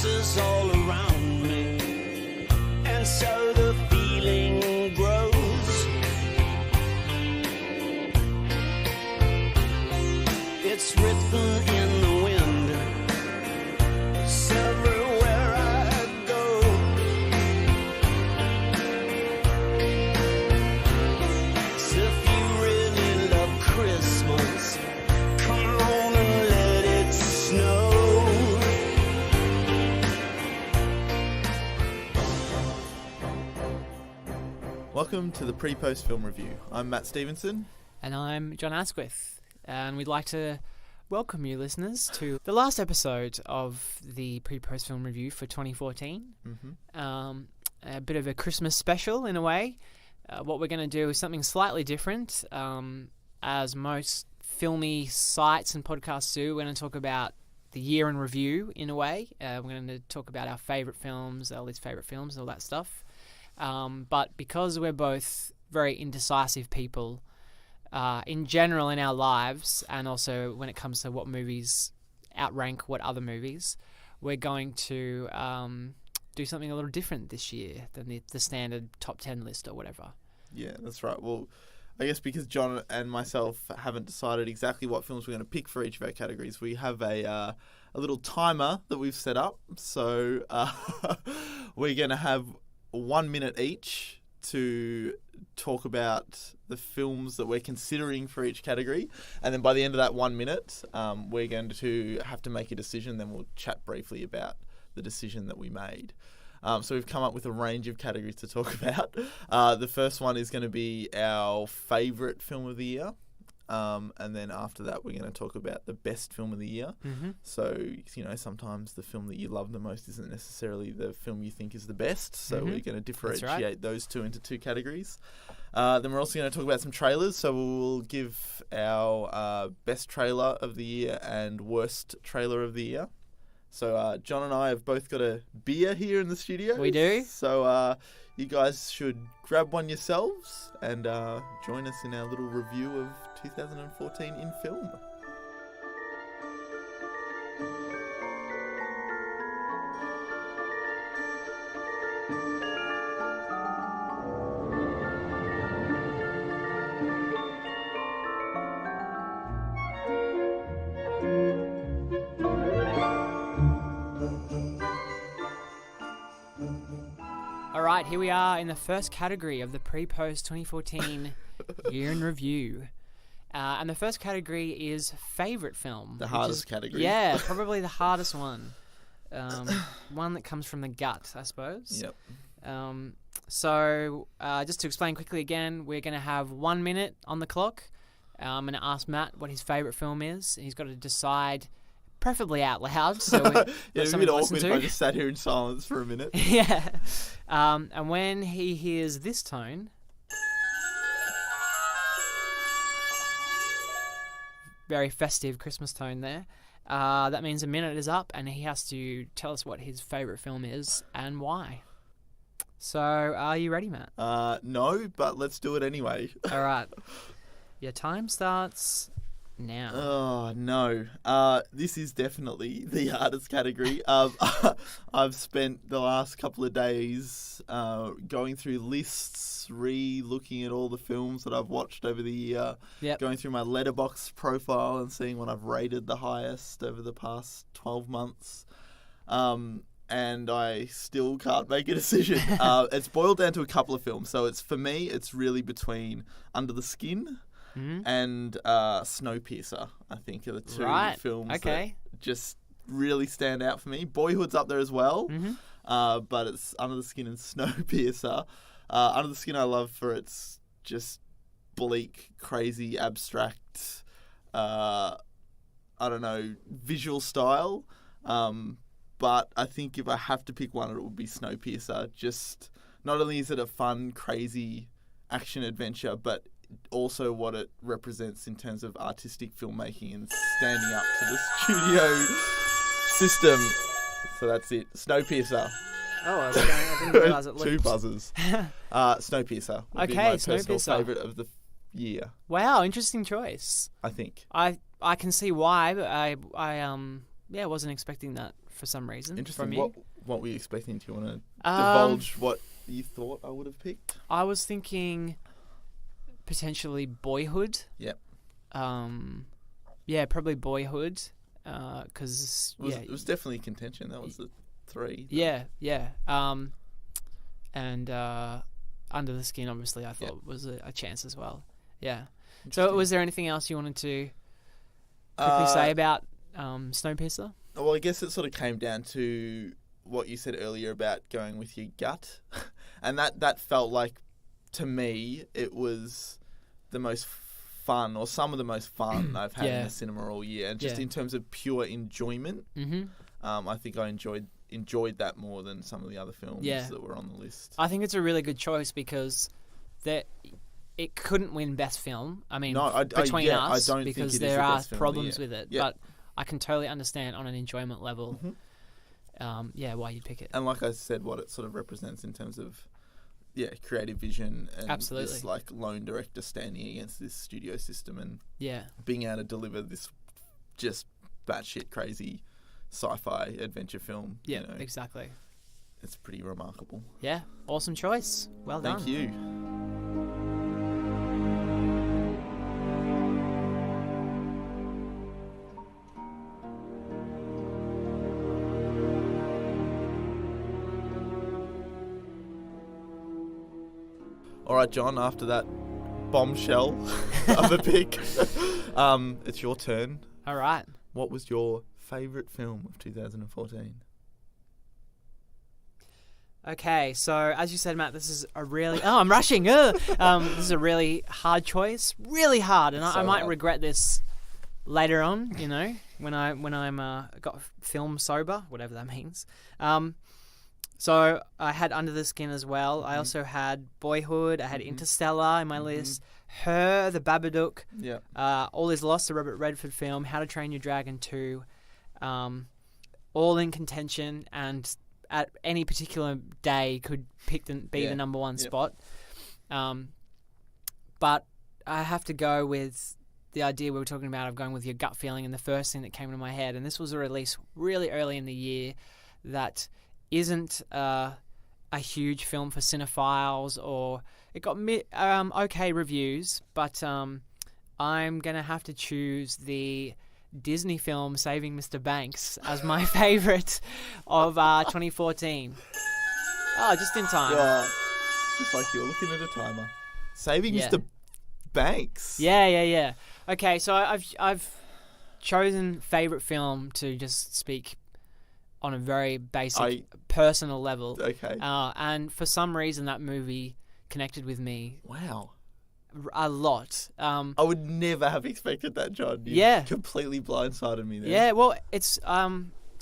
voices all around me, and so the feeling grows. It's written in the wind, it's everywhere I go. So if you really love Christmas, come on and let it snow. Welcome to the PrePost Film Review. I'm Matt Stevenson. And I'm John Asquith. And we'd like to welcome you, listeners, to the last episode of the PrePost Film Review for 2014. A bit of a Christmas special, in a way. What we're going to do is something slightly different. As most filmy sites and podcasts do, we're going to talk about the year in review, in a way. We're going to talk about our favourite films, our least favourite films, and all that stuff. But because we're both very indecisive people, in general in our lives, and also when it comes to what movies outrank what other movies, we're going to do something a little different this year than the standard top 10 list or whatever. Yeah, that's right. Well, I guess because John and myself haven't decided exactly what films we're going to pick for each of our categories, we have a little timer that we've set up. So we're going to have 1 minute each to talk about the films that we're considering for each category, and then by the end of that 1 minute, we're going to have to make a decision. Then we'll chat briefly about the decision that we made. So we've come up with a range of categories to talk about. The first one is going to be our favourite film of the year. And then after that, we're going to talk about the best film of the year. So, sometimes the film that you love the most isn't necessarily the film you think is the best. So we're going to differentiate those two into two categories. Then we're also going to talk about some trailers. So we'll give our best trailer of the year and worst trailer of the year. So John and I have both got a beer here in the studio. We do. So you guys should grab one yourselves and join us in our little review of 2014 in film. All right, here we are in the first category of the PrePost 2014 year in review. And the first category is favourite film. The hardest category. Yeah, probably the hardest one. One that comes from the gut, I suppose. Yep. So just to explain quickly again, we're going to have 1 minute on the clock. I'm going to ask Matt what his favourite film is. He's got to decide, preferably out loud. So yeah, it'd be a bit awkward if I just sat here in silence for a minute. Yeah. And when he hears this tone, very festive Christmas tone there, that means a minute is up and he has to tell us what his favourite film is and why. So, are you ready, Matt? No, but let's do it anyway. All right. Your time starts now. Oh, no. This is definitely the hardest category. I've spent the last couple of days going through lists, re-looking at all the films that I've watched over the year, going through my Letterboxd profile and seeing what I've rated the highest over the past 12 months. And I still can't make a decision. It's boiled down to a couple of films. So for me, it's really between Under the Skin and Snowpiercer, I think, are the two films that just really stand out for me. Boyhood's up there as well, but it's Under the Skin and Snowpiercer. Under the Skin I love for its just bleak, crazy, abstract, visual style. But I think if I have to pick one, it would be Snowpiercer. Just not only is it a fun, crazy action adventure, but also what it represents in terms of artistic filmmaking and standing up to the studio system. So that's it. Snowpiercer. Oh, I didn't realise it looked... Two buzzers. Snowpiercer would be my personal favourite of the year. Wow, interesting choice. I think. I can see why, but wasn't expecting that for some reason. Interesting. From you. What were you expecting? Do you want to divulge what you thought I would have picked? I was thinking potentially Boyhood. Yep. Yeah, probably Boyhood. Because It was definitely contention. That was the 3. Yeah. And Under the Skin, obviously, I thought was a chance as well. Yeah. So, was there anything else you wanted to quickly say about Snowpiercer? Well, I guess it sort of came down to what you said earlier about going with your gut, and that felt like, to me, it was the most fun, or some of the most fun I've had in the cinema all year, and just in terms of pure enjoyment, I think I enjoyed that more than some of the other films that were on the list. I think it's a really good choice because it couldn't win Best Film. I mean, between us, I don't because think it is there the are best film problems of the with it. year. But I can totally understand on an enjoyment level, why you'd pick it. And like I said, what it sort of represents in terms of creative vision and Absolutely. this like lone director standing against this studio system and being able to deliver this just batshit crazy sci-fi adventure film. Yeah, you know, exactly. It's pretty remarkable. Yeah, awesome choice. Well done. Thank you. All right, John, after that bombshell of a pick, it's your turn. All right. What was your favourite film of 2014? Okay, so as you said, Matt, this is a really... Oh, I'm rushing! This is a really hard choice. Really hard, and I might hard. regret this later on, you know, when I'm got film sober, whatever that means. So I had Under the Skin as well. I also had Boyhood. I had Interstellar in my list. Her, The Babadook. Yeah. All Is Lost, the Robert Redford film. How to Train Your Dragon 2. All in contention, and at any particular day could be the number one spot. But I have to go with the idea we were talking about of going with your gut feeling, and the first thing that came into my head, and this was a release really early in the year that isn't a huge film for cinephiles, or it got okay reviews, but I'm going to have to choose the Disney film Saving Mr. Banks as my favourite of 2014. Oh, just in time. Yeah, just like you're looking at a timer. Saving Mr. Banks. Yeah. Okay, so I've chosen favourite film to just speak on a very basic personal level. Okay. And for some reason that movie connected with me. Wow. A lot. I would never have expected that, John. You completely blindsided me there. Yeah, well, it's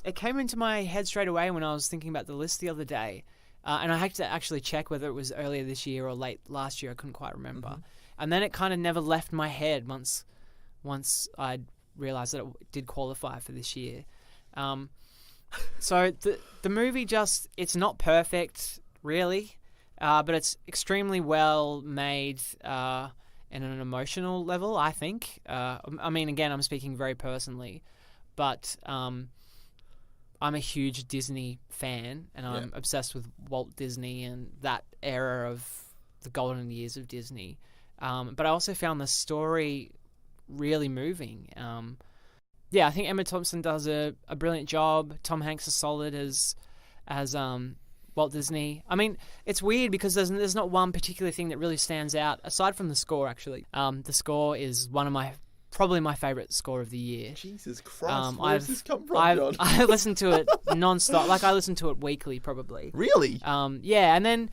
it came into my head straight away when I was thinking about the list the other day. And I had to actually check whether it was earlier this year or late last year. I couldn't quite remember. And then it kind of never left my head once I realised that it did qualify for this year. So the movie it's not perfect, really, but it's extremely well made in an emotional level, I think. I mean, again, I'm speaking very personally, but I'm a huge Disney fan, and I'm obsessed with Walt Disney and that era of the golden years of Disney. But I also found the story really moving. I think Emma Thompson does a brilliant job. Tom Hanks is solid as Walt Disney. I mean, it's weird because there's not one particular thing that really stands out aside from the score. Actually, the score is one of probably my favorite score of the year. Jesus Christ, where does this come from, John? I listen to it non-stop. Like I listen to it weekly, probably. Really? And then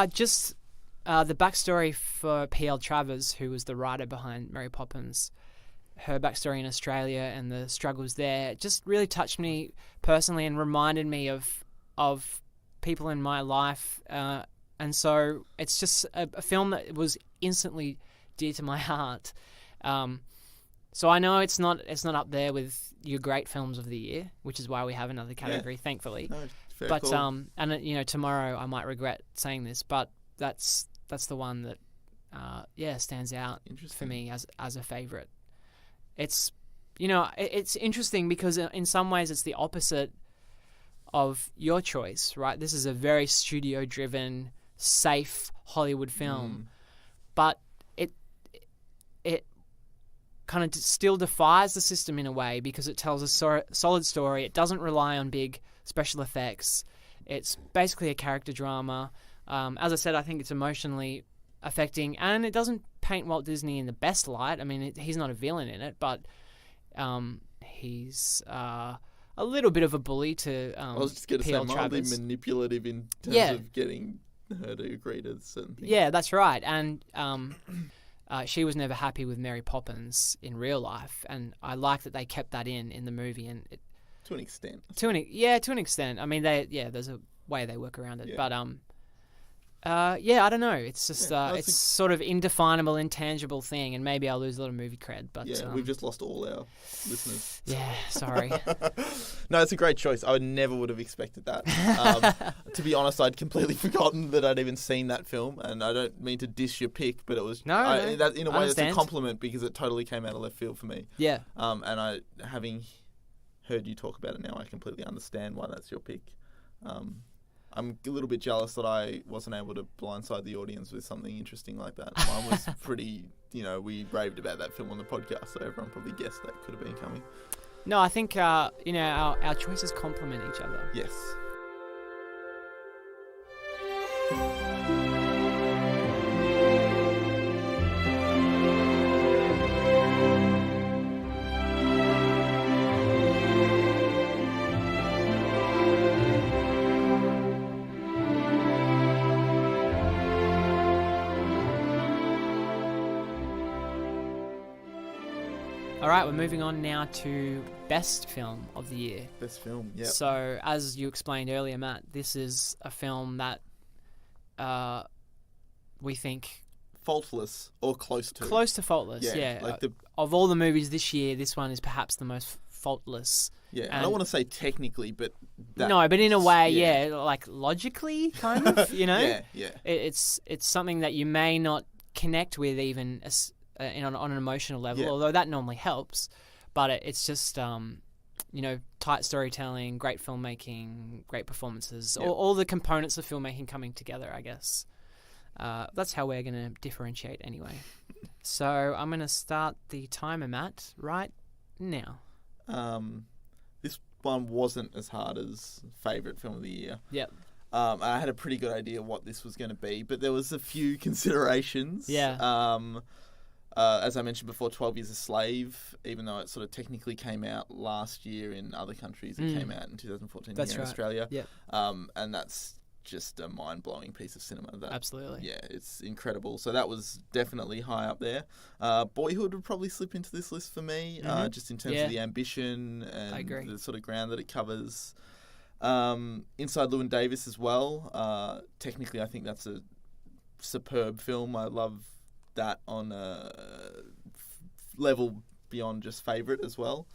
just the backstory for P.L. Travers, who was the writer behind Mary Poppins. Her backstory in Australia and the struggles there just really touched me personally and reminded me of people in my life. And so it's just a film that was instantly dear to my heart. So I know it's not up there with your great films of the year, which is why we have another category, thankfully. No, fair but call. And you know, tomorrow I might regret saying this, but that's the one that stands out for me as a favorite. It's it's interesting because in some ways it's the opposite of your choice, right? This is a very studio-driven, safe Hollywood film, but it kind of still defies the system in a way because it tells a solid story. It doesn't rely on big special effects. It's basically a character drama. As I said, I think it's emotionally affecting, and it doesn't paint Walt Disney in the best light. I mean, he's not a villain in it, but he's a little bit of a bully to I was just going to say, P.L. mildly Travers. manipulative in terms of getting her to agree to certain things. Yeah, that's right. And she was never happy with Mary Poppins in real life, and I like that they kept that in the movie. And To an extent. to an extent. I mean, there's a way they work around it, Yeah. but I don't know. It's just it's sort of indefinable, intangible thing, and maybe I'll lose a lot of movie cred. But We've just lost all our listeners. yeah, sorry. No, it's a great choice. I never would have expected that. To be honest, I'd completely forgotten that I'd even seen that film, and I don't mean to dish your pick, but it was No, that, in a way, it's a understand. compliment because it totally came out of left field for me. Yeah. And having heard you talk about it now, I completely understand why that's your pick. I'm a little bit jealous that I wasn't able to blindside the audience with something interesting like that. Mine was pretty, we raved about that film on the podcast, so everyone probably guessed that could have been coming. No, I think our choices complement each other. Yes. All right, we're moving on now to best film of the year. Best film, yeah. So, as you explained earlier, Matt, this is a film that we think Faultless or close to. close to faultless. Yeah, like of all the movies this year, this one is perhaps the most faultless. I and- don't want to say technically, but No, but in a way, like logically, kind of. Yeah. It's something that you may not connect with even on an emotional level, although that normally helps. But it's just tight storytelling, great filmmaking, great performances, all the components of filmmaking coming together, I guess. That's how we're going to differentiate anyway. So I'm going to start the timer, Matt, right now. This one wasn't as hard as favourite film of the year. Yep. I had a pretty good idea what this was going to be, but there was a few considerations. Yeah. As I mentioned before, 12 Years a Slave, even though it sort of technically came out last year in other countries, it came out in 2014 here in Australia. Yep. And that's just a mind-blowing piece of cinema. Absolutely. Yeah, it's incredible. So that was definitely high up there. Boyhood would probably slip into this list for me, just in terms of the ambition and the sort of ground that it covers. Inside Llewyn Davis as well. Technically, I think that's a superb film. I love that on a level beyond just favourite as well.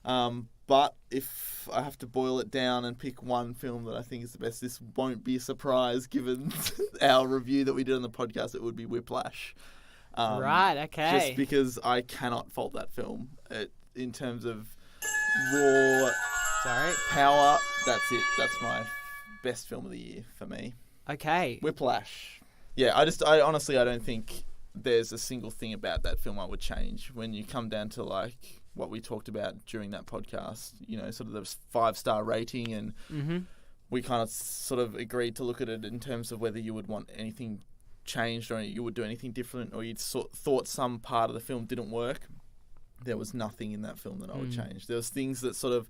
But if I have to boil it down and pick one film that I think is the best, this won't be a surprise given our review that we did on the podcast. It would be Whiplash. Right, okay. Just because I cannot fault that film. In terms of raw power, that's it. That's my best film of the year for me. Okay. Whiplash. Yeah, I honestly don't think there's a single thing about that film I would change. When you come down to like what we talked about during that podcast, sort of the 5-star rating, and we kind of sort of agreed to look at it in terms of whether you would want anything changed or you would do anything different, or you'd thought some part of the film didn't work. There was nothing in that film that I would change. There was things that sort of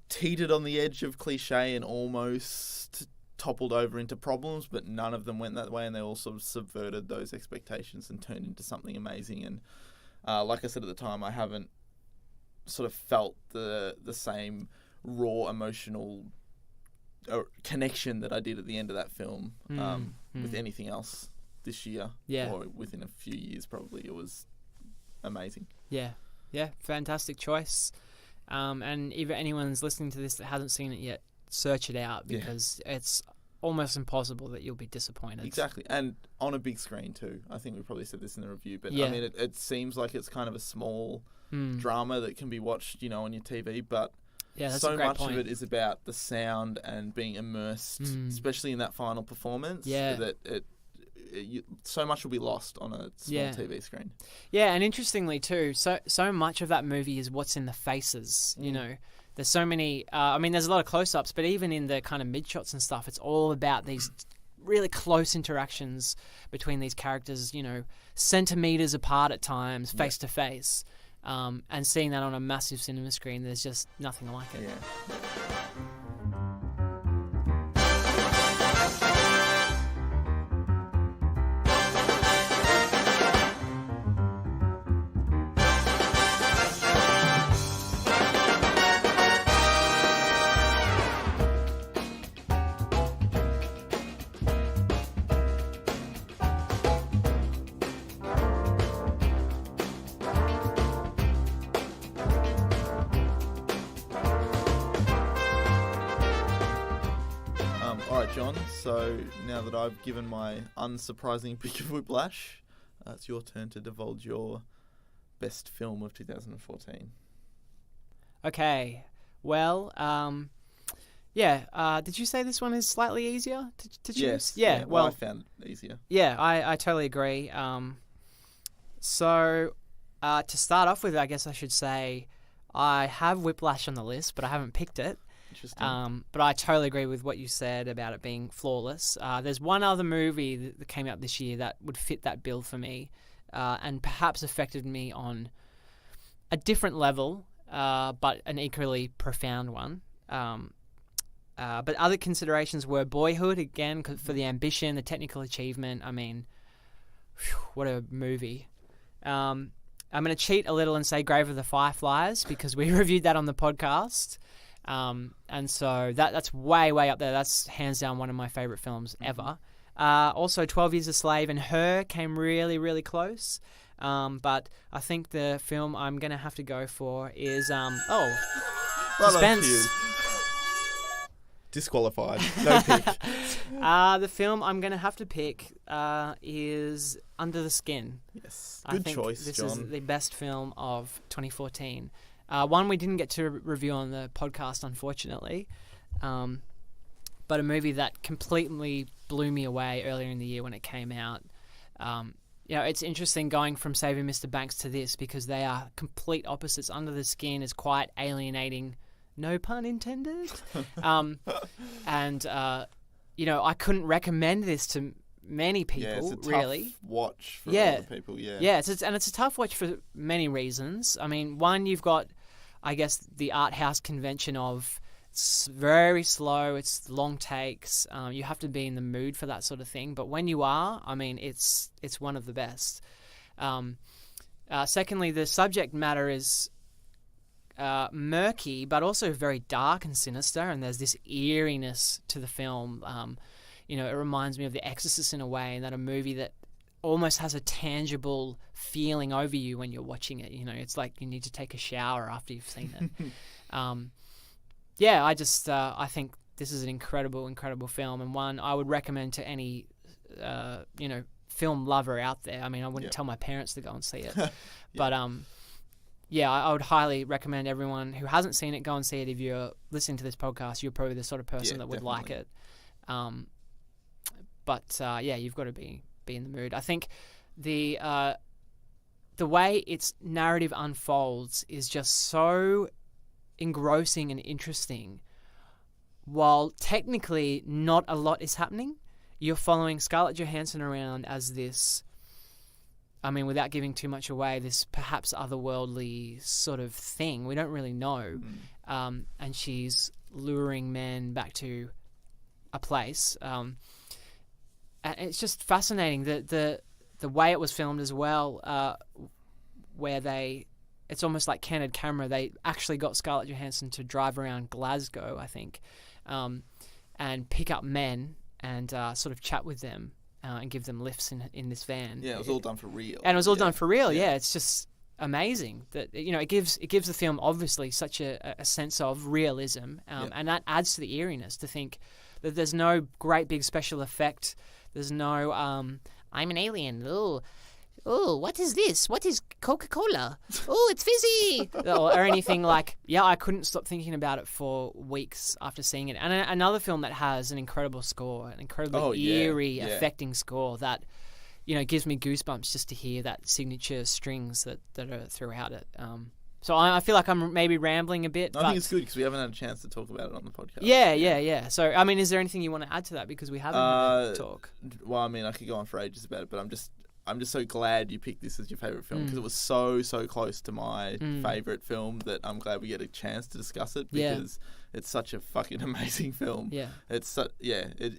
teetered on the edge of cliche and almost toppled over into problems, but none of them went that way, and they all sort of subverted those expectations and turned into something amazing. And like I said at the time, I haven't sort of felt the same raw emotional connection that I did at the end of that film with anything else this year, or within a few years probably. It was amazing. Yeah, fantastic choice. And if anyone's listening to this that hasn't seen it yet, search it out, because it's almost impossible that you'll be disappointed. Exactly, and on a big screen too. I think we probably said this in the review, but Yeah. I mean, it seems like it's kind of a small drama that can be watched, on your TV, but Yeah, that's so a great much point. of it is about the sound and being immersed, especially in that final performance. Yeah. That so much will be lost on a small TV screen. Yeah, and interestingly too, so much of that movie is what's in the faces. There's so many. There's a lot of close-ups, but even in the kind of mid-shots and stuff, it's all about these really close interactions between these characters. Centimeters apart at times, face to face, and seeing that on a massive cinema screen, there's just nothing like it. Yeah. John, so now that I've given my unsurprising pick of Whiplash, it's your turn to divulge your best film of 2014. Okay, well, did you say this one is slightly easier to choose? Yes. Yeah, well, I found it easier. Yeah, I totally agree. So to start off with, I guess I should say I have Whiplash on the list, but I haven't picked it. Interesting. But I totally agree with what you said about it being flawless. There's one other movie that came out this year that would fit that bill for me, and perhaps affected me on a different level, but an equally profound one. But other considerations were Boyhood, again, for the ambition, the technical achievement. I mean, what a movie. I'm going to cheat a little and say Grave of the Fireflies because we reviewed that on the podcast. And so that's way up there. That's hands down one of my favorite films ever. Also 12 Years a Slave and Her came really, really close. But I think the film I'm going to have to go for is, suspense. Disqualified. No pick. The film I'm going to have to pick is Under the Skin. Yes. I Good think choice, this John. is the best film of 2014. One we didn't get to review on the podcast, unfortunately, but a movie that completely blew me away earlier in the year when it came out. It's interesting going from Saving Mr. Banks to this because they are complete opposites. Under the Skin is quite alienating, no pun intended, I couldn't recommend this to many people. Yeah, it's a tough really watch for a lot of people. Yeah, it's a tough watch for many reasons. I mean, one, you've got, I guess, the art house convention of it's very slow, it's long takes. You have to be in the mood for that sort of thing. But when you are, I mean, it's one of the best. Secondly, the subject matter is murky, but also very dark and sinister. And there's this eeriness to the film. It reminds me of The Exorcist in a way, and that a movie that almost has a tangible feeling over you when you're watching it. It's like you need to take a shower after you've seen it. I think this is an incredible, incredible film, and one I would recommend to any, film lover out there. I mean, I wouldn't tell my parents to go and see it, but I would highly recommend everyone who hasn't seen it go and see it. If you're listening to this podcast, you're probably the sort of person that would like it. You've got to be in the mood. I think the way its narrative unfolds is just so engrossing and interesting. While technically not a lot is happening, you're following Scarlett Johansson around as this, I mean, without giving too much away, this perhaps otherworldly sort of thing. We don't really know. And she's luring men back to a place. And it's just fascinating the way it was filmed as well, where it's almost like candid camera. They actually got Scarlett Johansson to drive around Glasgow, I think, and pick up men and sort of chat with them and give them lifts in this van. Yeah, it was all done for real. And it was all done for real. Yeah, it's just amazing that it gives the film obviously such a sense of realism, and that adds to the eeriness to think There's no great big special effect. There's no I'm an alien. Oh, what is this? What is Coca-Cola? Oh, it's fizzy! or anything like... Yeah, I couldn't stop thinking about it for weeks after seeing it. And another film that has an incredible score, an incredibly eerie, affecting score that, gives me goosebumps just to hear that signature strings that are throughout it. So I feel like I'm maybe rambling a bit. I think it's good because we haven't had a chance to talk about it on the podcast. Yeah. So, I mean, is there anything you want to add to that? Because we haven't had a talk. Well, I mean, I could go on for ages about it, but I'm just so glad you picked this as your favourite film because it was so close to my favourite film that I'm glad we get a chance to discuss it because it's such a fucking amazing film. Yeah. It's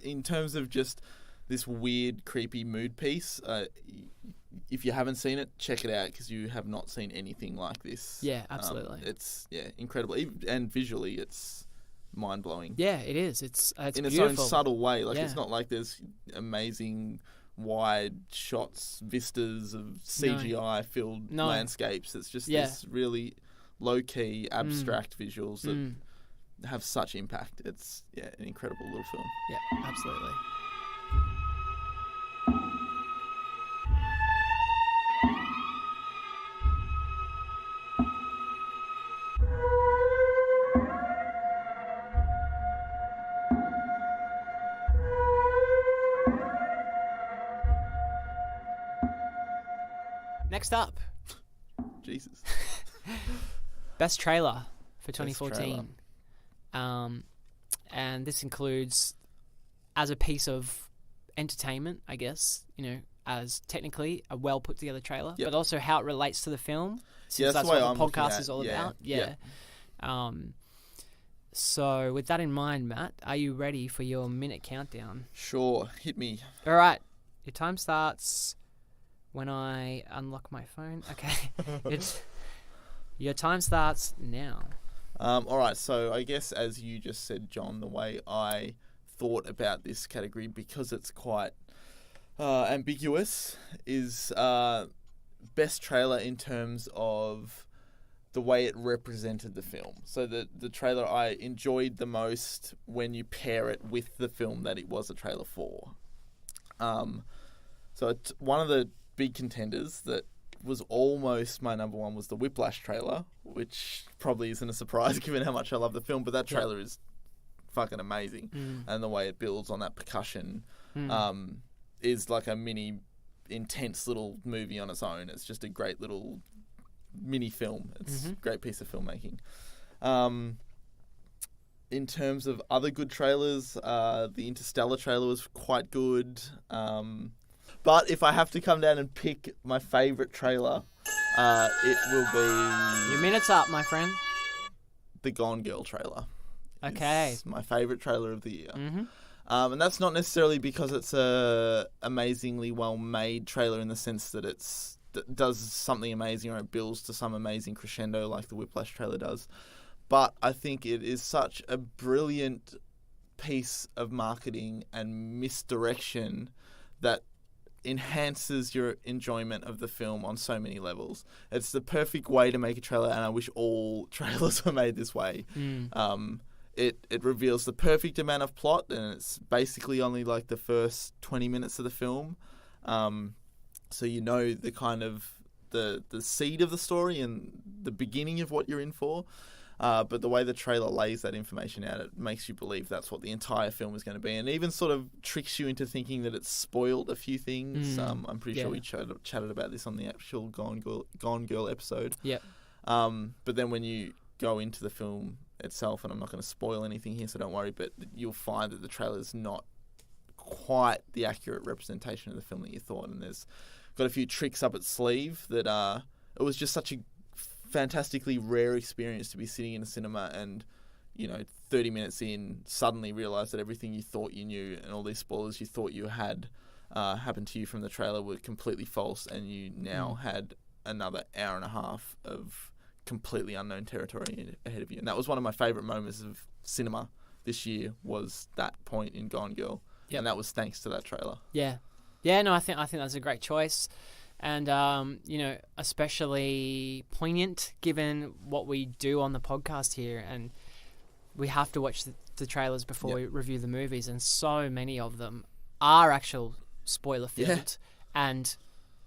in terms of just this weird, creepy mood piece, if you haven't seen it, check it out because you have not seen anything like this. Yeah, absolutely. It's incredible. And visually, it's mind-blowing. Yeah, it is. It's in beautiful. its own subtle way. Like, it's not like there's amazing wide shots, vistas of CGI-filled landscapes. It's just this really low-key, abstract visuals that have such impact. It's, an incredible little film. Yeah, absolutely. Next up, Jesus. Best trailer for 2014. And this includes, as a piece of entertainment, I guess, as technically a well put together trailer, but also how it relates to the film. Since that's what the podcast is all about. Yeah. So with that in mind, Matt, are you ready for your minute countdown? Sure, hit me. All right, your time starts when I unlock my phone. Okay, your time starts now. All right, so I guess as you just said, John, the way I thought about this category, because it's quite ambiguous, is best trailer in terms of the way it represented the film. So the trailer I enjoyed the most when you pair it with the film that it was a trailer for. So it's one of the big contenders that was almost my number one was the Whiplash trailer, which probably isn't a surprise given how much I love the film, but that trailer is fucking amazing. And the way it builds on that percussion is like a mini intense little movie on its own. It's just a great little mini film. It's a great piece of filmmaking. In terms of other good trailers, the Interstellar trailer was quite good. But if I have to come down and pick my favourite trailer, it will be... Your minute's up, my friend. The Gone Girl trailer. Okay. It's my favourite trailer of the year. And that's not necessarily because it's a amazingly well-made trailer in the sense that it does something amazing or it builds to some amazing crescendo like the Whiplash trailer does. But I think it is such a brilliant piece of marketing and misdirection that enhances your enjoyment of the film on so many levels. It's the perfect way to make a trailer, and I wish all trailers were made this way. It reveals the perfect amount of plot, and it's basically only like the first 20 minutes of the film. So you know the kind of the seed of the story and the beginning of what you're in for. But the way the trailer lays that information out, it makes you believe that's what the entire film is going to be, and even sort of tricks you into thinking that it's spoiled a few things. I'm pretty sure we chatted about this on the actual Gone Girl episode. Yep. But then when you go into the film itself, and I'm not going to spoil anything here, so don't worry, but you'll find that the trailer is not quite the accurate representation of the film that you thought, and there's got a few tricks up its sleeve that it was just such a fantastically rare experience to be sitting in a cinema and 30 minutes in suddenly realize that everything you thought you knew and all these spoilers you thought you had happened to you from the trailer were completely false, and you now had another hour and a half of completely unknown territory ahead of you. And that was one of my favourite moments of cinema this year, was that point in Gone Girl. Yep. And that was thanks to that trailer. No, I think that's a great choice. And, especially poignant given what we do on the podcast here. And we have to watch the trailers before we review the movies, and so many of them are actual spoiler filled and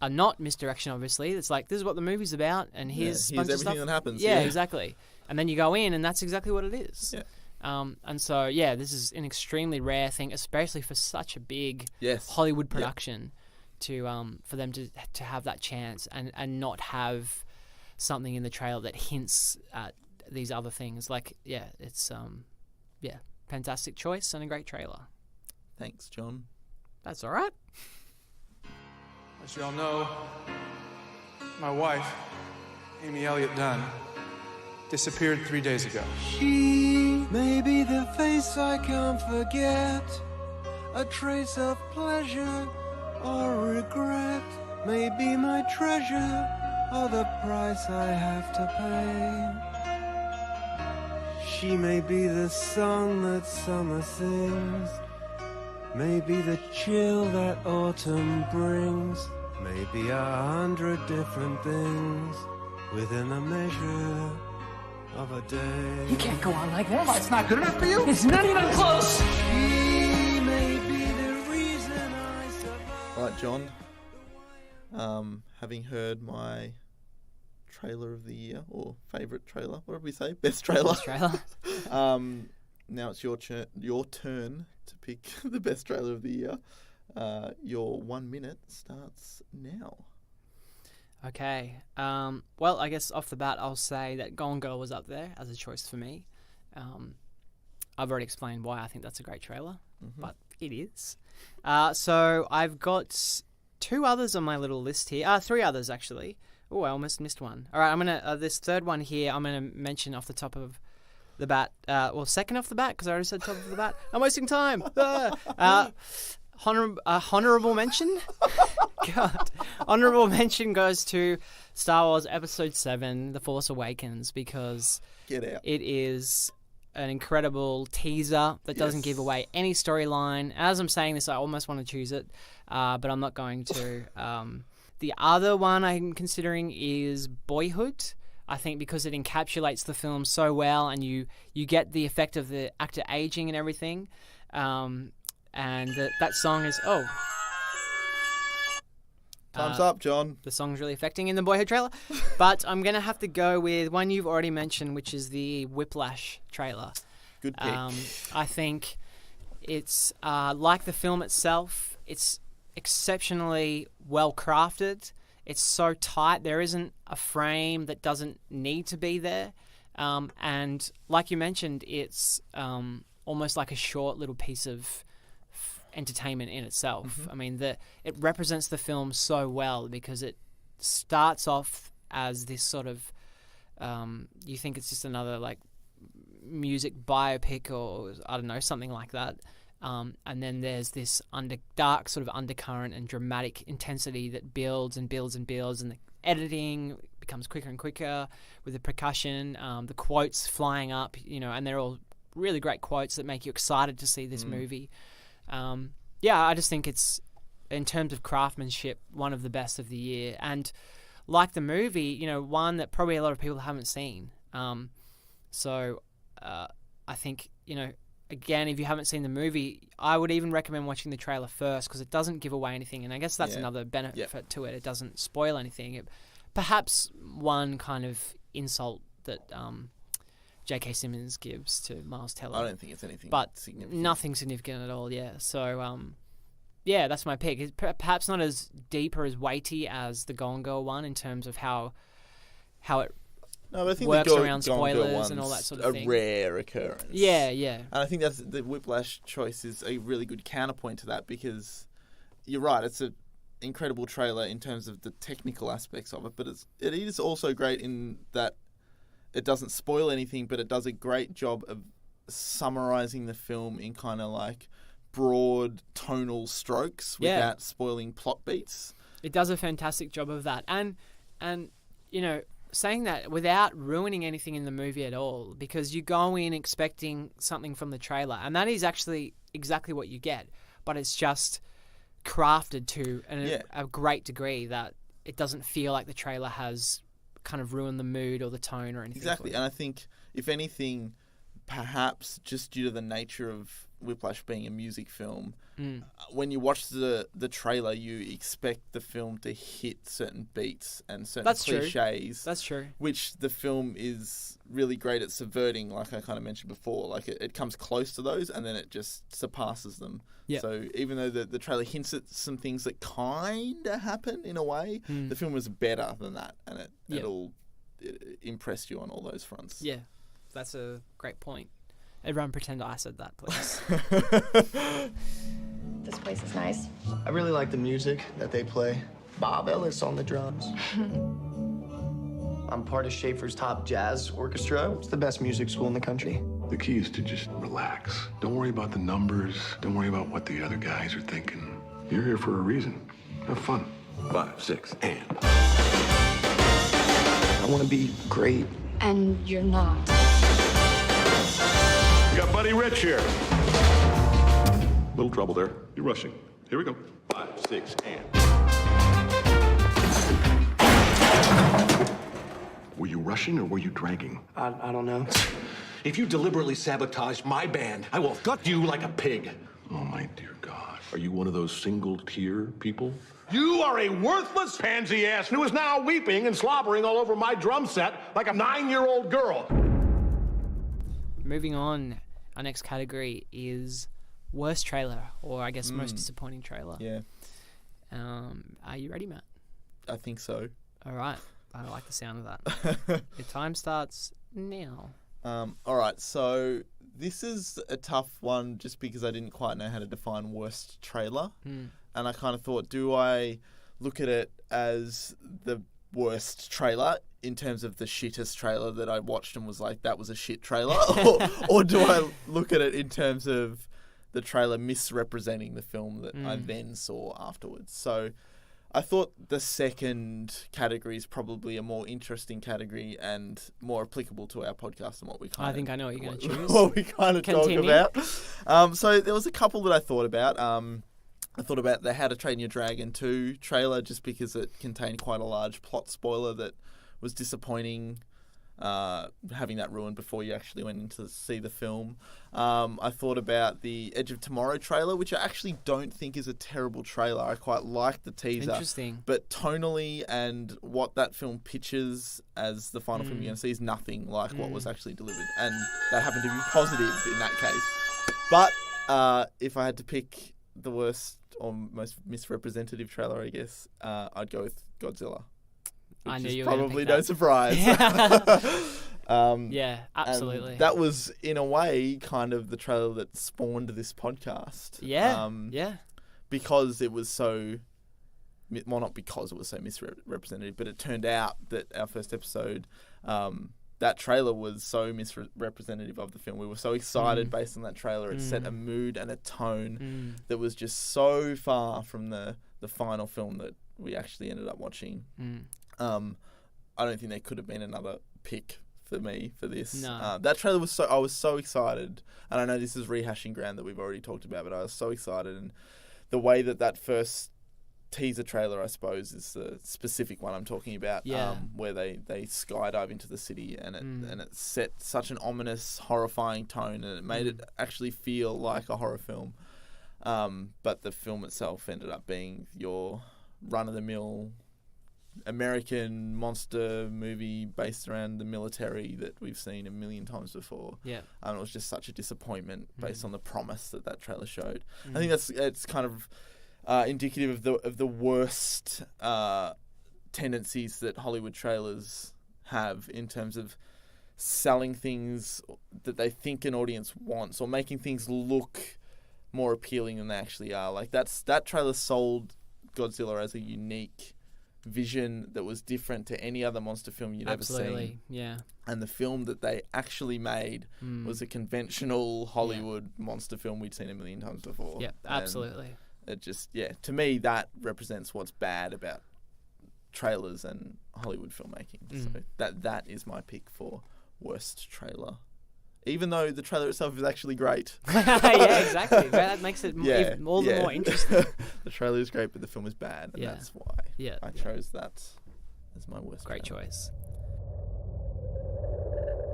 are not misdirection. Obviously, it's like, this is what the movie's about, and here's a bunch of everything stuff that happens. Yeah, exactly. And then you go in, and that's exactly what it is. Yeah. And so, this is an extremely rare thing, especially for such a big Hollywood production, to for them to have that chance and not have something in the trailer that hints at these other things. Like, it's fantastic choice and a great trailer. Thanks, John. That's all right. As you all know, my wife, Amy Elliott Dunn, disappeared 3 days ago. She may be the face I can't forget, a trace of pleasure or regret, may be my treasure or the price I have to pay. She may be the song that summer sings, may be the chill that autumn brings, may be 100 different things within a measure of a day. You can't go on like this. Why, it's not good enough for you? It's not even close. She may be the reason I survive. All right, John. Having heard my trailer of the year, or favourite trailer, what did we say? Best trailer. Best trailer. Now it's your turn to pick the best trailer of the year. Your 1 minute starts now. Okay. Well, I guess off the bat, I'll say that Gone Girl was up there as a choice for me. I've already explained why I think that's a great trailer, but it is. So I've got 2 others on my little list here. 3 others, actually. Oh, I almost missed one. All right, I'm gonna this third one here. I'm gonna mention off the top of the bat. Second off the bat, because I already said top of the bat. I'm wasting time. Honorable mention. God, honorable mention goes to Star Wars Episode 7: The Force Awakens, because Get out. it is an incredible teaser that doesn't give away any storyline. As I'm saying this, I almost want to choose it, but I'm not going to. The other one I'm considering is Boyhood. I think because it encapsulates the film so well, and you get the effect of the actor aging and everything. And that song is Time's up, John. the song's really affecting in the Boyhood trailer. But I'm gonna have to go with one you've already mentioned, which is the Whiplash trailer. Good pick. I think it's like the film itself. It's exceptionally well crafted. It's so tight. There isn't a frame that doesn't need to be there. And like you mentioned, it's almost like a short little piece of entertainment in itself. I mean, it represents the film so well, because it starts off as this sort of you think it's just another like music biopic, or I don't know, something like that. And then there's this dark sort of undercurrent and dramatic intensity that builds and builds and builds, and the editing becomes quicker and quicker with the percussion, the quotes flying up, and they're all really great quotes that make you excited to see this movie. I just think it's, in terms of craftsmanship, one of the best of the year. And like the movie, one that probably a lot of people haven't seen. So I think, again, if you haven't seen the movie, I would even recommend watching the trailer first, because it doesn't give away anything. And I guess that's another benefit to it. It doesn't spoil anything. Perhaps one kind of insult that J.K. Simmons gives to Miles Teller. I don't think it's anything significant. Nothing significant at all, yeah. So, that's my pick. It's perhaps not as deep or as weighty as the Gone Girl one in terms of how it No, but I think works the around spoilers and all that sort of thing. A rare occurrence. Yeah. And I think that's the Whiplash choice is a really good counterpoint to that, because you're right, it's an incredible trailer in terms of the technical aspects of it, but it is also great in that it doesn't spoil anything, but it does a great job of summarizing the film in kind of like broad tonal strokes without spoiling plot beats. It does a fantastic job of that. And saying that without ruining anything in the movie at all, because you go in expecting something from the trailer, and that is actually exactly what you get, but it's just crafted to a great degree that it doesn't feel like the trailer has kind of ruined the mood or the tone or anything. Exactly, and I think, if anything, perhaps just due to the nature of Whiplash being a music film, when you watch the trailer, you expect the film to hit certain beats and certain cliches. That's true. Which the film is really great at subverting, like I kind of mentioned before. Like it comes close to those and then it just surpasses them. Yep. So even though the trailer hints at some things that kind of happen in a way, the film was better than that, and it impressed you on all those fronts. Yeah, that's a great point. Everyone pretend I said that, please. This place is nice. I really like the music that they play. Bob Ellis on the drums. I'm part of Schaefer's Top Jazz Orchestra. It's the best music school in the country. The key is to just relax. Don't worry about the numbers. Don't worry about what the other guys are thinking. You're here for a reason. Have fun. 5, 6, and. I want to be great. And you're not. We got Buddy Rich here. Little trouble there. You're rushing. Here we go. 5, 6, and. Were you rushing or were you dragging? I don't know. If you deliberately sabotage my band, I will gut you like a pig. Oh, my dear God. Are you one of those single-tier people? You are a worthless pansy ass who is now weeping and slobbering all over my drum set like a 9-year-old girl. Moving on, our next category is worst trailer, or I guess most disappointing trailer. Yeah. Are you ready, Matt? I think so. All right. I like the sound of that. Your time starts now. All right, so this is a tough one just because I didn't quite know how to define worst trailer. And I kind of thought, do I look at it as the worst trailer in terms of the shittest trailer that I watched and was like, that was a shit trailer? or do I look at it in terms of the trailer misrepresenting the film that I then saw afterwards? So I thought the second category is probably a more interesting category and more applicable to our podcast and what we kind of... I think I know what you're going to choose. What we kind of talk about. So there was a couple that I thought about. I thought about the How to Train Your Dragon 2 trailer just because it contained quite a large plot spoiler that was disappointing, having that ruined before you actually went in to see the film. I thought about the Edge of Tomorrow trailer, which I actually don't think is a terrible trailer. I quite like the teaser. Interesting. But tonally and what that film pitches as the final film you're going to see is nothing like what was actually delivered. And they happen to be positive in that case. But if I had to pick the worst or most misrepresentative trailer, I guess, I'd go with Godzilla. I knew is you were gonna probably pick no that. surprise. Yeah, absolutely. That was, in a way, kind of the trailer that spawned this podcast. Yeah, yeah. Because it was so... Well, not because it was so misrepresented, but it turned out that our first episode... that trailer was so misrepresentative of the film. We were so excited based on that trailer. It set a mood and a tone that was just so far from the final film that we actually ended up watching. I don't think there could have been another pick for me for this. No. That trailer was I was so excited. And I know this is rehashing ground that we've already talked about, but I was so excited. And the way that first teaser trailer, I suppose, is the specific one I'm talking about, where they skydive into the city and it set such an ominous, horrifying tone, and it made it actually feel like a horror film. But the film itself ended up being your run-of-the-mill American monster movie based around the military that we've seen a million times before. Yeah, and it was just such a disappointment based on the promise that trailer showed. I think it's kind of indicative of the worst tendencies that Hollywood trailers have in terms of selling things that they think an audience wants or making things look more appealing than they actually are. Like that trailer sold Godzilla as a unique vision that was different to any other monster film you'd ever seen. Yeah. And the film that they actually made was a conventional Hollywood monster film we'd seen a million times before. Yeah, absolutely. And it just, to me, that represents what's bad about trailers and Hollywood filmmaking. So that is my pick for worst trailer. Even though the trailer itself is actually great. Yeah, exactly. That makes it even all the more interesting. The trailer is great, but the film is bad, and that's why I chose that as my worst. Great trailer. choice.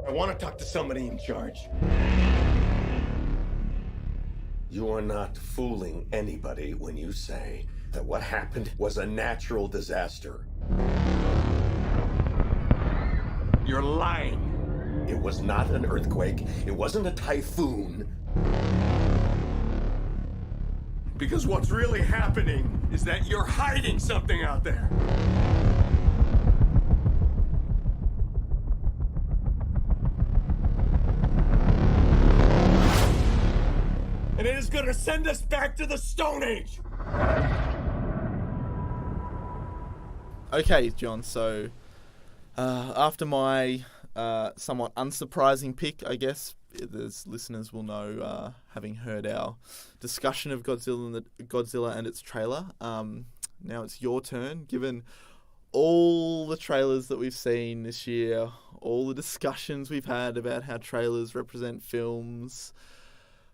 I want to talk to somebody in charge. You are not fooling anybody when you say that what happened was a natural disaster. You're lying. It was not an earthquake. It wasn't a typhoon. Because what's really happening is that you're hiding something out there. And it is going to send us back to the Stone Age. Okay, John, so after my somewhat unsurprising pick, I guess, as listeners will know, having heard our discussion of Godzilla and its trailer, now it's your turn. Given all the trailers that we've seen this year, all the discussions we've had about how trailers represent films,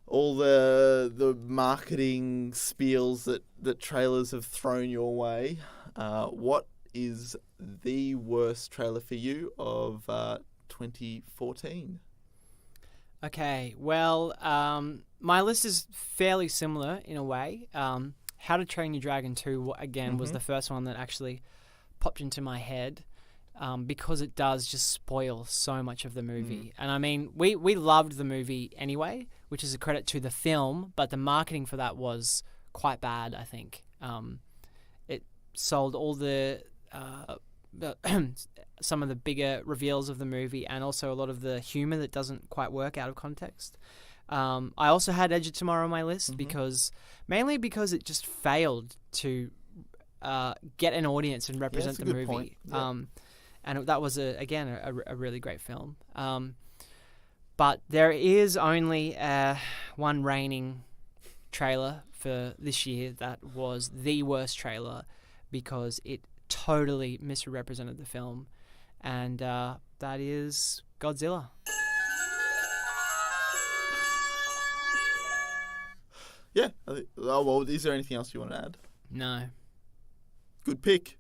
all the marketing spiels that trailers have thrown your way, what is the worst trailer for you of 2014? Okay, well, my list is fairly similar in a way. How to Train Your Dragon 2, again, was the first one that actually popped into my head, because it does just spoil so much of the movie. And I mean, we loved the movie anyway, which is a credit to the film, but the marketing for that was quite bad, I think. It sold all some of the bigger reveals of the movie, and also a lot of the humor that doesn't quite work out of context. I also had Edge of Tomorrow on my list mainly because it just failed to get an audience and represent the movie. Point. Yeah. And that was a really great film. But there is only one reigning trailer for this year that was the worst trailer because it totally misrepresented the film, and that is Godzilla. Yeah. Well, is there anything else you want to add? No. Good pick.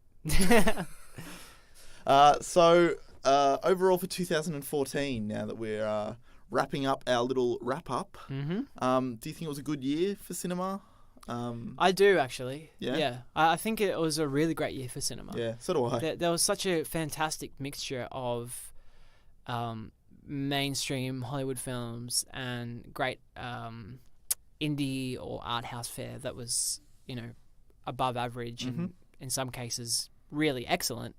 So overall for 2014, now that we're wrapping up our little wrap-up, do you think it was a good year for cinema? I do, actually. Yeah? Yeah. I think it was a really great year for cinema. Yeah, so do I. There was such a fantastic mixture of mainstream Hollywood films and great indie or art house fare that was, above average and in some cases really excellent.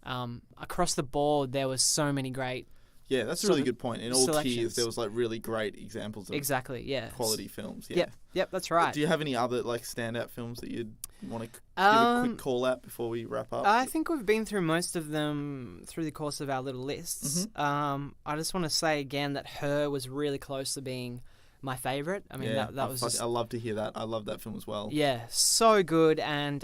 Across the board, there was so many great. Yeah, that's a really good point. In all selections. tiers, there was really great examples of quality films. Yeah. Yep, that's right. Do you have any other standout films that you'd want to give a quick call out before we wrap up? I think we've been through most of them through the course of our little lists. I just want to say again that Her was really close to being my favourite. I mean, that was just... I love to hear that. I love that film as well. Yeah, so good. And,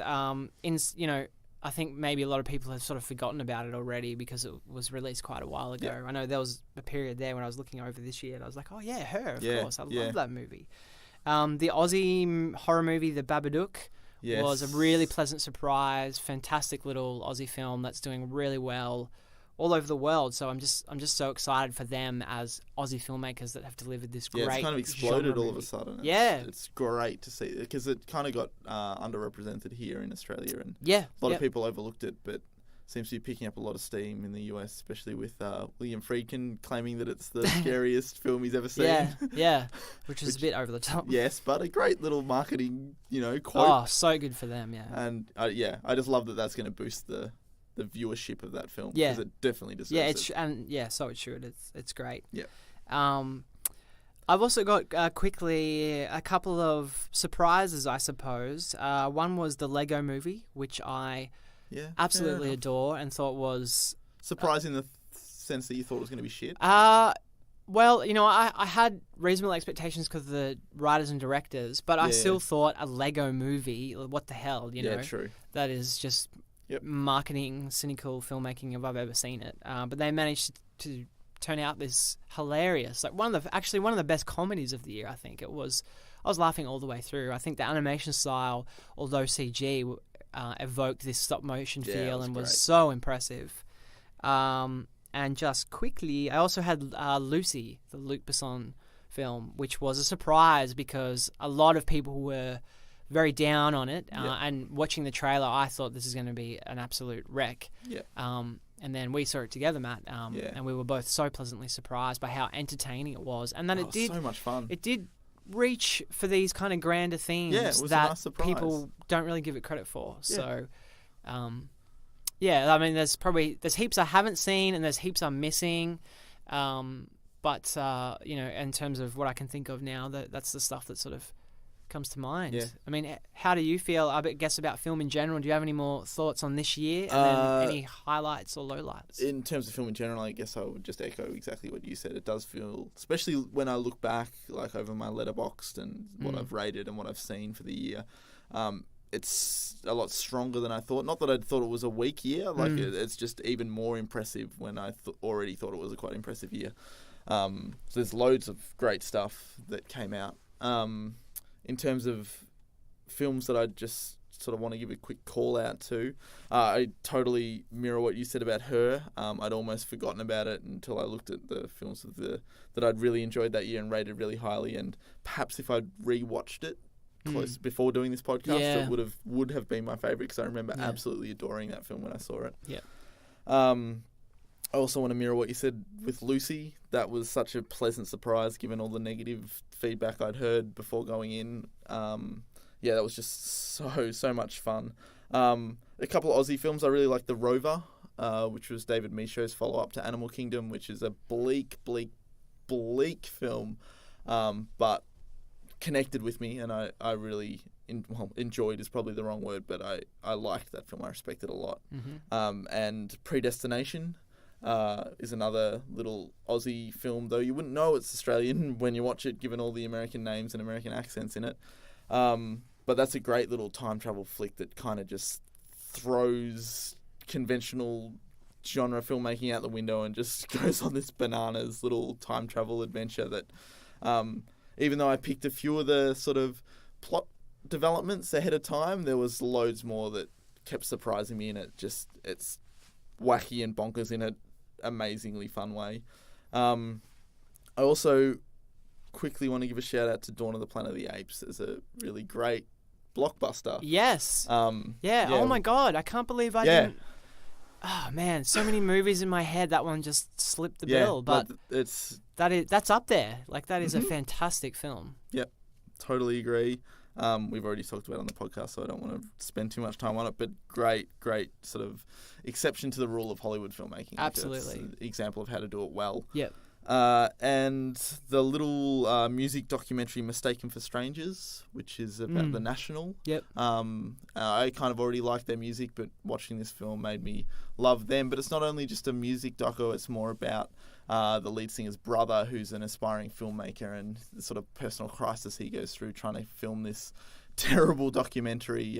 I think maybe a lot of people have sort of forgotten about it already because it was released quite a while ago. I know there was a period there when I was looking over this year and I was like, oh yeah, Her, of course. I love that movie. The Aussie horror movie, The Babadook, was a really pleasant surprise. Fantastic little Aussie film that's doing really well all over the world. So I'm just so excited for them as Aussie filmmakers that have delivered this great. It's kind of exploded all of a sudden. It's great to see because it kind of got underrepresented here in Australia, and a lot of people overlooked it, but seems to be picking up a lot of steam in the US, especially with William Friedkin claiming that it's the scariest film he's ever seen. Which is a bit over the top. Yes, but a great little marketing, quote. Oh, so good for them, And I just love that that's going to boost the viewership of that film because it definitely deserves it. So it should. It's great. Yeah. I've also got quickly a couple of surprises, I suppose. One was the Lego Movie, which I absolutely adore and thought was surprising in the sense that you thought it was going to be shit. Well, I had reasonable expectations because of the writers and directors, but I still thought a Lego Movie, what the hell, Yeah, true. That is just marketing, cynical filmmaking if I've ever seen it. But they managed to turn out this hilarious, one of the best comedies of the year, I think. It was. I was laughing all the way through. I think the animation style, although evoked this stop motion feel and was so impressive. And And just quickly, I also had Lucy, the Luc Besson film, which was a surprise because a lot of people were very down on it. And watching the trailer, I thought this is going to be an absolute wreck. Yeah. And then we saw it together, Matt, and we were both so pleasantly surprised by how entertaining it was. And then it did so much fun. It did reach for these kind of grander themes it was a that nice surprise. people don't really give it credit for. So, I mean, there's heaps I haven't seen and there's heaps I'm missing. But in terms of what I can think of now, that's the stuff that sort of comes to mind. Yeah. I mean, how do you feel, I guess, about film in general? Do you have any more thoughts on this year? And then any highlights or lowlights? In terms of film in general, I guess I would just echo exactly what you said. It does feel, especially when I look back, like over my letterboxd and what I've rated and what I've seen for the year, it's a lot stronger than I thought. Not that I thought it was a weak year. Like it's just even more impressive when I already thought it was a quite impressive year. So there's loads of great stuff that came out. In terms of films that I just sort of want to give a quick call out to, I totally mirror what you said about Her. I'd almost forgotten about it until I looked at the films that I'd really enjoyed that year and rated really highly. And perhaps if I'd rewatched it close before doing this podcast, it would have been my favorite because I remember absolutely adoring that film when I saw it. Yeah. I also want to mirror what you said with Lucy. That was such a pleasant surprise given all the negative feedback I'd heard before going in. That was just so much fun. A couple of Aussie films. I really like The Rover, which was David Michôd's follow-up to Animal Kingdom, which is a bleak film, but connected with me, and I really enjoyed is probably the wrong word, but I liked that film. I respected it a lot. And Predestination is another little Aussie film, though you wouldn't know it's Australian when you watch it, given all the American names and American accents in it. But that's a great little time travel flick that kind of just throws conventional genre filmmaking out the window and just goes on this bananas little time travel adventure that, even though I picked a few of the sort of plot developments ahead of time, there was loads more that kept surprising me in it. Just, it's wacky and bonkers in an amazingly fun way. I also quickly want to give a shout out to Dawn of the Planet of the Apes as a really great blockbuster. Yes. Oh my God. I can't believe I didn't. Oh man, so many movies in my head. That one just slipped the bill, but that's up there. Like, that is a fantastic film. Yep. Totally agree. We've already talked about it on the podcast, so I don't want to spend too much time on it, but great sort of exception to the rule of Hollywood filmmaking. Absolutely. It's an example of how to do it well. Yep. And the little music documentary Mistaken for Strangers, which is about the National. Yep. I kind of already liked their music, but watching this film made me love them. But it's not only just a music doco, it's more about the lead singer's brother, who's an aspiring filmmaker, and the sort of personal crisis he goes through trying to film this terrible documentary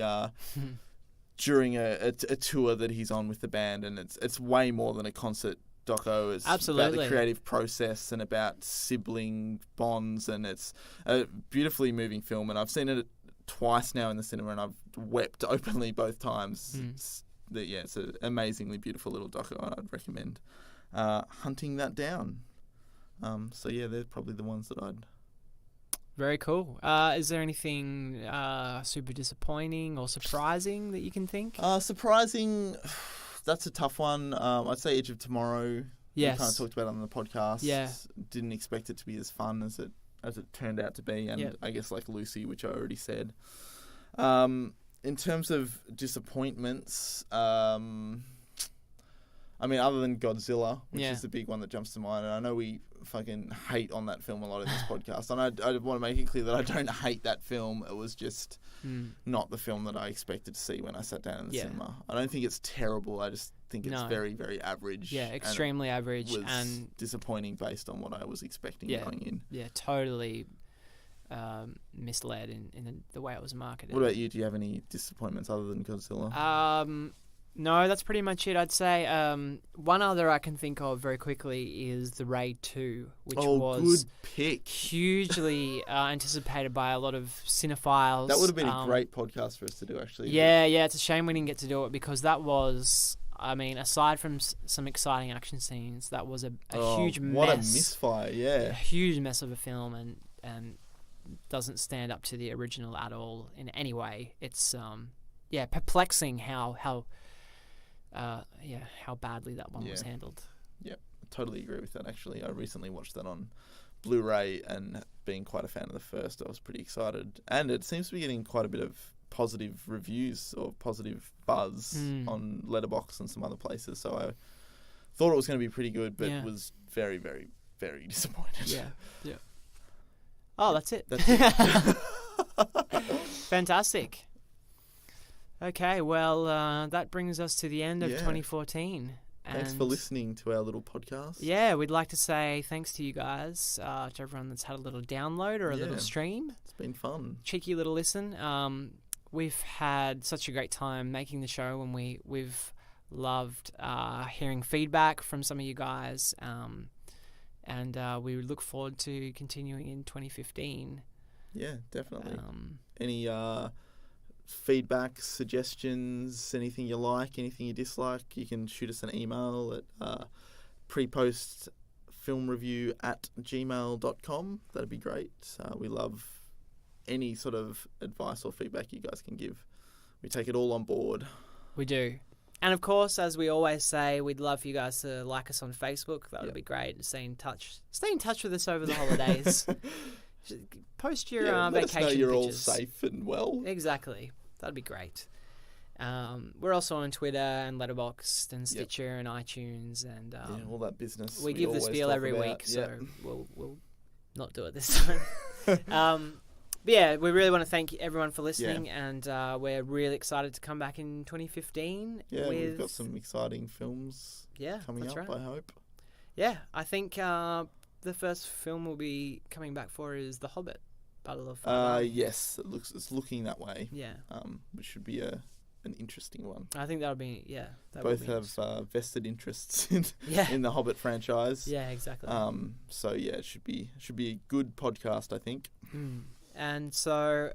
during a tour that he's on with the band. And it's way more than a concert doco. It's about the creative process and about sibling bonds, and it's a beautifully moving film. And I've seen it twice now in the cinema, and I've wept openly both times. It's an amazingly beautiful little doco, and I'd recommend hunting that down. They're probably the ones that I'd... Very cool. Is there anything super disappointing or surprising that you can think? Surprising... That's a tough one. I'd say Edge of Tomorrow. Yes. We kind of talked about it on the podcast. Yeah. Didn't expect it to be as fun as it turned out to be, and I guess like Lucy, which I already said. In terms of disappointments, I mean, other than Godzilla, which is the big one that jumps to mind, and I know we fucking hate on that film a lot in this podcast, and I want to make it clear that I don't hate that film. It was just not the film that I expected to see when I sat down in the cinema. I don't think it's terrible. I just think it's very, very average. Yeah, extremely average. And disappointing based on what I was expecting going in. Yeah, totally misled in the way it was marketed. What about you? Do you have any disappointments other than Godzilla? No, that's pretty much it, I'd say. One other I can think of very quickly is The Raid 2, which was good pick. Hugely anticipated by a lot of cinephiles. That would have been a great podcast for us to do, actually. Yeah, it's a shame we didn't get to do it because that was I mean, aside from some exciting action scenes, that was a huge mess. What a misfire, yeah. A huge mess of a film, and doesn't stand up to the original at all in any way. It's perplexing how badly that one was handled. Yep, I totally agree with that. Actually, I recently watched that on Blu-ray, and being quite a fan of the first, I was pretty excited. And it seems to be getting quite a bit of positive reviews or positive buzz on Letterboxd and some other places. So I thought it was going to be pretty good, but was very, very, very disappointed. Yeah. Oh, that's it. Fantastic. Okay, well, that brings us to the end of 2014. Thanks for listening to our little podcast. Yeah, we'd like to say thanks to you guys, to everyone that's had a little download or a little stream. It's been fun. Cheeky little listen. We've had such a great time making the show, and we've loved hearing feedback from some of you guys. And we look forward to continuing in 2015. Yeah, definitely. Any feedback, suggestions, anything you like, anything you dislike, you can shoot us an email at prepostfilmreview@gmail.com. That'd be great. We love any sort of advice or feedback you guys can give. We take it all on board. We do. And of course, as we always say, we'd love for you guys to like us on Facebook. That would be great. Stay in touch with us over the holidays. Post your vacation let us know you're pictures. all safe and well. Exactly. That'd be great. We're also on Twitter and Letterboxd and Stitcher and iTunes and all that business. We give the spiel every week, so we'll not do it this time. But yeah, we really want to thank everyone for listening, and we're really excited to come back in 2015. Yeah, we've got some exciting films coming up, I hope. Yeah, I think the first film we'll be coming back for is The Hobbit, Battle of Fire. Yes, it's looking that way. Yeah. Which should be an interesting one. I think that would be, Both have vested interests in the Hobbit franchise. Yeah, exactly. So yeah, it should be a good podcast, I think. And so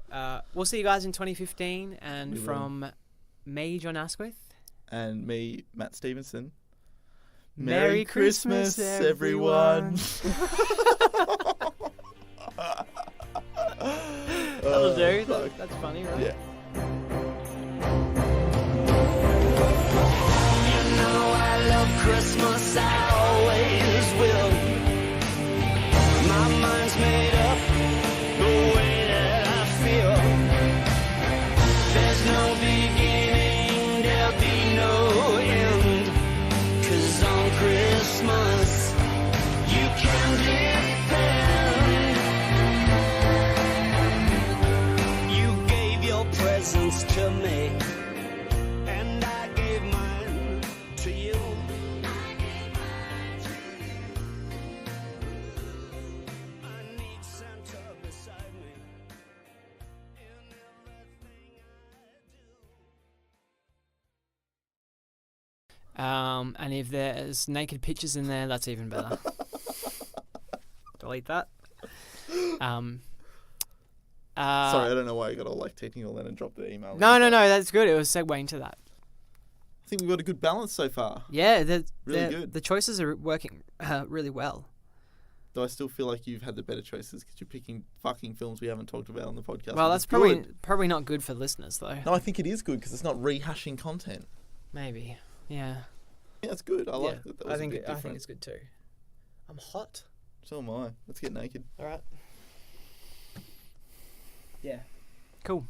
we'll see you guys in 2015. And from me, John Asquith. And me, Matt Stevenson. Merry Christmas, everyone. That'll do. That's funny, right? Yeah. You know I love Christmas, I always will. My mind's made up the way that I feel. There's no beginning, there'll be no end. 'Cause on Christmas you can depend. You gave your presents to me, and I gave mine to you. I need Santa beside me in everything I do. And if there's naked pictures in there, that's even better. Delete that. Sorry, I don't know why I got all technical then and dropped the email. No, that's good. It was segue into that. I think we've got a good balance so far. Yeah, really good. The choices are working really well. Though I still feel like you've had the better choices because you're picking fucking films we haven't talked about on the podcast. Well, that's probably not good for listeners, though. No, I think it is good because it's not rehashing content. Maybe, yeah. Yeah, it's good. I like that. I think it's good too. I'm hot. So am I. Let's get naked. All right. Yeah. Cool.